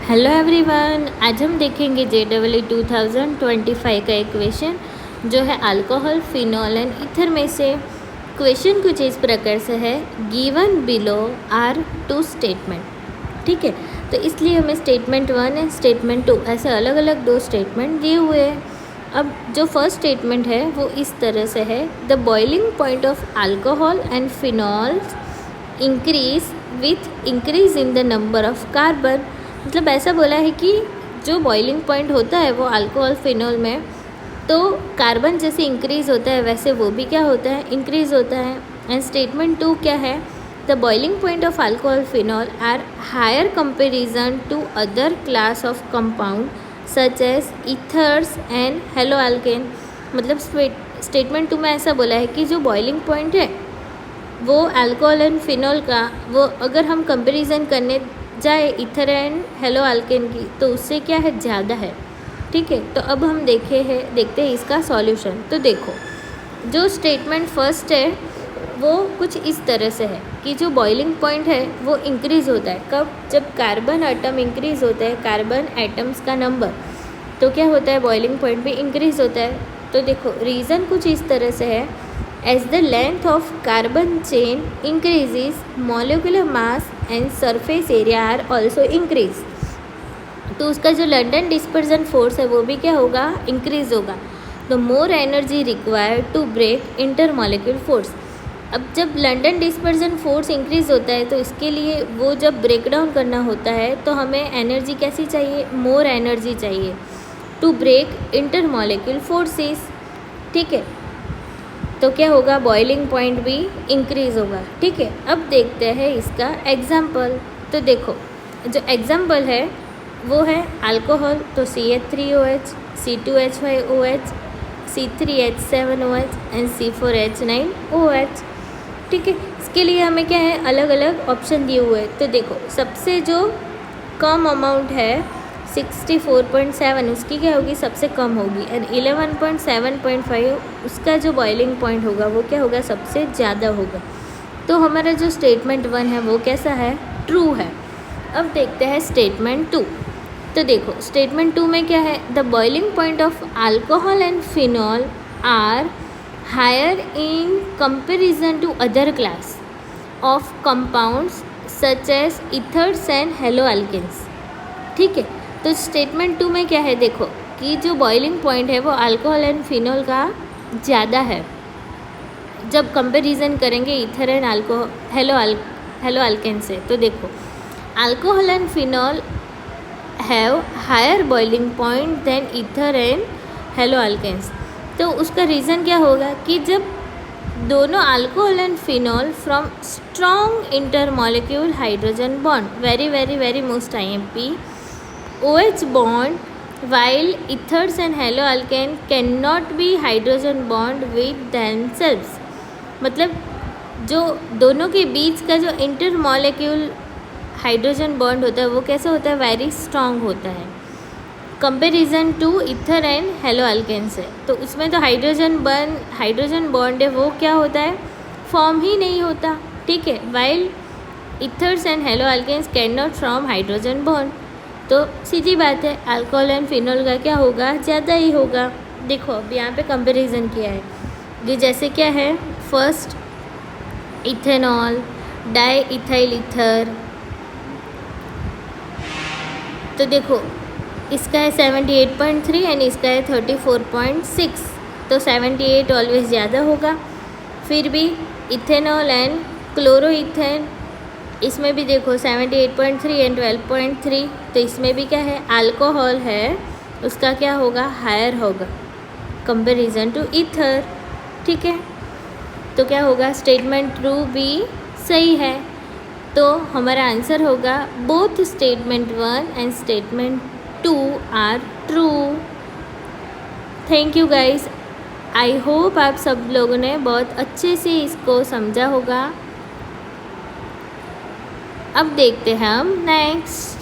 Hello everyone, आज हम देखेंगे JEE 2025 का एक क्वेश्चन जो है अल्कोहल, फिनॉल एंड ईथर में से। क्वेश्चन कुछ इस प्रकार से है, given below are two statement. ठीक है, तो इसलिए हमें स्टेटमेंट 1 एंड स्टेटमेंट 2 ऐसे अलग अलग दो स्टेटमेंट दिए हुए हैं। अब जो फर्स्ट स्टेटमेंट है वो इस तरह से है, the boiling point of alcohol and phenols increase with increase in the number of carbon. मतलब ऐसा बोला है कि जो बॉइलिंग पॉइंट होता है वो अल्कोहल फिनॉल में, तो कार्बन जैसे इंक्रीज़ होता है वैसे वो भी क्या होता है, इंक्रीज़ होता है। एंड स्टेटमेंट 2 क्या है, the boiling point of alcohol phenol are higher comparison to other class of compound such as ethers and haloalkane. मतलब स्टेटमेंट 2 में ऐसा बोला है कि जो बॉइलिंग पॉइंट है वो अल्कोहल एंड फिनॉल का, वो अगर हम कंपेरिजन करने जाए ईथर एंड हेलो अल्केन की, तो उससे क्या है, ज़्यादा है। ठीक है, तो अब हम देखते हैं इसका सॉल्यूशन। तो देखो, जो स्टेटमेंट फर्स्ट है वो कुछ इस तरह से है कि जो बॉइलिंग पॉइंट है वो इंक्रीज़ होता है कब, जब कार्बन एटम इंक्रीज़ होता है, कार्बन एटम्स का नंबर, तो क्या होता है, बॉइलिंग पॉइंट भी इंक्रीज़ होता है। तो देखो रीज़न कुछ इस तरह से है, as the length of carbon chain increases, molecular mass and surface area are also increase। तो उसका जो लंडन डिस्पर्जन फोर्स है वो भी क्या होगा, इंक्रीज होगा। The more energy required to break intermolecule force. अब जब लंडन डिस्पर्जन फोर्स इंक्रीज होता है तो इसके लिए वो जब ब्रेक डाउन करना होता है तो हमें एनर्जी कैसी चाहिए, मोर एनर्जी चाहिए टू ब्रेक इंटरमॉलिक्यूल फोर्सेस। ठीक है, तो क्या होगा, बॉइलिंग पॉइंट भी इंक्रीज़ होगा। ठीक है, अब देखते हैं इसका एग्जाम्पल। तो देखो जो एग्जाम्पल है वो है अल्कोहल, तो CH3OH, C2H5OH, C3H7OH and C4H9OH। ठीक है, इसके लिए हमें क्या है, अलग अलग ऑप्शन दिए हुए हैं। तो देखो सबसे जो कम अमाउंट है 64.7, उसकी क्या होगी, सबसे कम होगी। एंड 11.7.5 उसका जो बॉइलिंग पॉइंट होगा वो क्या होगा, सबसे ज़्यादा होगा। तो हमारा जो स्टेटमेंट 1 है वो कैसा है, ट्रू है। अब देखते हैं स्टेटमेंट 2। तो देखो स्टेटमेंट 2 में क्या है, the boiling point of alcohol and phenol are higher in comparison to other class of compounds such as ethers and hello alkanes. ठीक है, तो स्टेटमेंट 2 में क्या है, देखो कि जो बॉइलिंग पॉइंट है वो अल्कोहल एंड फिनॉल का ज़्यादा है जब कंपैरिजन करेंगे ईथर एंड हेलो अल्केन से। तो देखो alcohol and phenol have higher boiling point than ether and hello alkanes. तो उसका रीज़न क्या होगा कि जब दोनों alcohol and phenol from strong intermolecule hydrogen bond, very very very most IMP, OH bond, while ethers and haloalkane cannot be hydrogen bond with themselves। मतलब जो दोनों के बीच का जो इंटरमॉलिक्यूल हाइड्रोजन बॉन्ड होता है वो कैसा होता है, वेरी स्ट्रॉन्ग होता है कंपेरिजन टू ईथर एंड हेलोअल्केन से। तो उसमें तो हाइड्रोजन बॉन्ड है वो क्या होता है, फॉर्म ही नहीं होता। ठीक है, while ethers and haloalkanes can not form hydrogen bond. तो सीधी बात है, अल्कोहल एंड फिनॉल का क्या होगा, ज़्यादा ही होगा। देखो अब यहाँ पे कंपैरिजन किया है, ये जैसे क्या है, first ethanol di ethyl ether, तो देखो इसका है 78.3 एंड इसका है 34.6, तो 78 ऑलवेज ज़्यादा होगा। फिर भी इथेनॉल एंड क्लोरोइथेन, इसमें भी देखो 78.3 एंड 12.3, तो इसमें भी क्या है, अल्कोहल है उसका क्या होगा, हायर होगा कंपैरिजन टू ईथर। ठीक है, तो क्या होगा, स्टेटमेंट 2 भी सही है। तो हमारा आंसर होगा both statement 1 and statement 2 are true. Thank you guys, I hope आप सब लोगों ने बहुत अच्छे से इसको समझा होगा। अब देखते हैं हम नेक्स्ट।